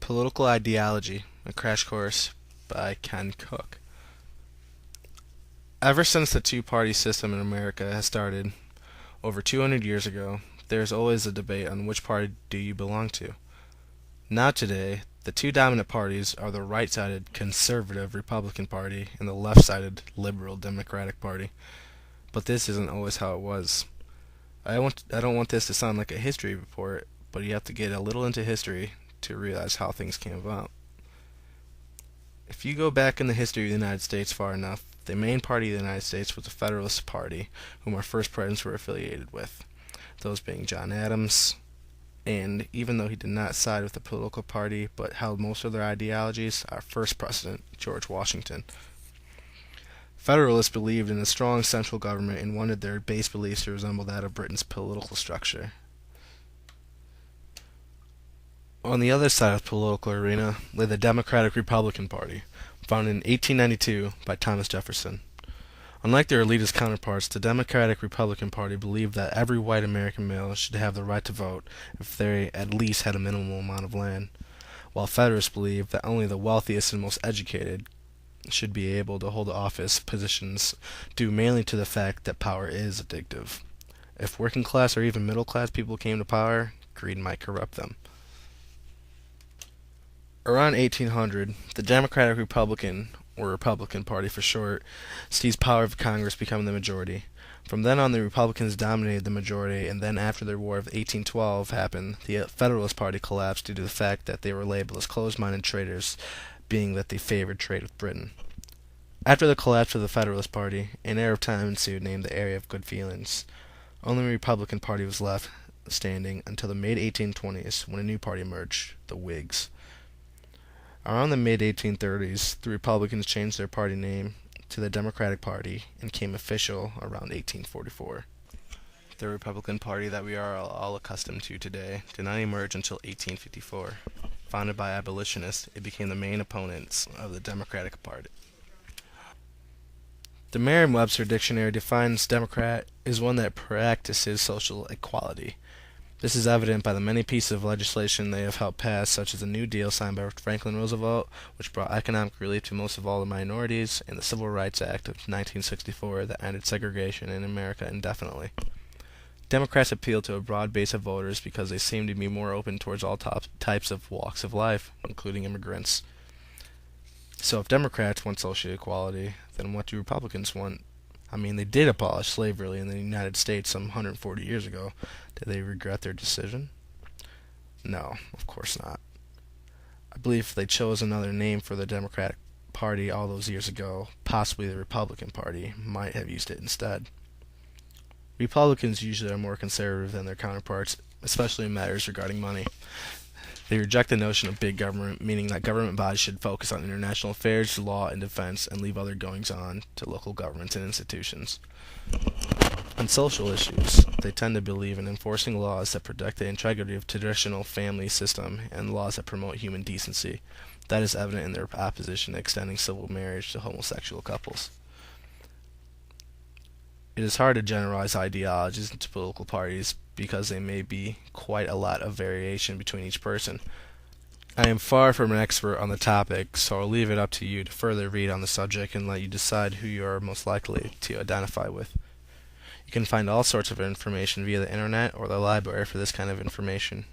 Political Ideology, a Crash Course by Ken Cook. Ever since the two-party system in America has started over 200 years ago, there is always a debate on which party do you belong to. Now today, the two dominant parties are the right-sided conservative Republican Party and the left-sided liberal Democratic Party. But this isn't always how it was. I don't want this to sound like a history report, but you have to get a little into history to realize how things came about. If you go back in the history of the United States far enough, the main party of the United States was the Federalist Party, whom our first presidents were affiliated with, those being John Adams, and even though he did not side with the political party but held most of their ideologies, our first president, George Washington. Federalists believed in a strong central government and wanted their base beliefs to resemble that of Britain's political structure. On the other side of the political arena lay the Democratic Republican Party, founded in 1892 by Thomas Jefferson. Unlike their elitist counterparts, the Democratic Republican Party believed that every white American male should have the right to vote if they at least had a minimal amount of land, while Federalists believed that only the wealthiest and most educated should be able to hold office positions due mainly to the fact that power is addictive. If working class or even middle class people came to power, greed might corrupt them. Around 1800, the Democratic Republican, or Republican Party for short, seized power of Congress, becoming the majority. From then on, the Republicans dominated the majority, and then after the War of 1812 happened, the Federalist Party collapsed due to the fact that they were labeled as closed-minded traitors, being that they favored trade with Britain. After the collapse of the Federalist Party, an era of time ensued named the Era of Good Feelings. Only the Republican Party was left standing until the mid-1820s, when a new party emerged, the Whigs. Around the mid-1830s, the Republicans changed their party name to the Democratic Party and became official around 1844. The Republican Party that we are all accustomed to today did not emerge until 1854. Founded by abolitionists, it became the main opponents of the Democratic Party. The Merriam-Webster Dictionary defines Democrat as one that practices social equality. This is evident by the many pieces of legislation they have helped pass, such as the New Deal signed by Franklin Roosevelt, which brought economic relief to most of all the minorities, and the Civil Rights Act of 1964 that ended segregation in America indefinitely. Democrats appeal to a broad base of voters because they seem to be more open towards all types of walks of life, including immigrants. So if Democrats want social equality, then what do Republicans want? I mean, they did abolish slavery in the United States some 140 years ago. Did they regret their decision? No, of course not. I believe if they chose another name for the Democratic Party all those years ago, possibly the Republican Party might have used it instead. Republicans usually are more conservative than their counterparts, especially in matters regarding money. They reject the notion of big government, meaning that government bodies should focus on international affairs, law, and defense, and leave other goings-on to local governments and institutions. On social issues, they tend to believe in enforcing laws that protect the integrity of traditional family system and laws that promote human decency. That is evident in their opposition to extending civil marriage to homosexual couples. It is hard to generalize ideologies into political parties because there may be quite a lot of variation between each person. I am far from an expert on the topic, so I'll leave it up to you to further read on the subject and let you decide who you are most likely to identify with. You can find all sorts of information via the internet or the library for this kind of information.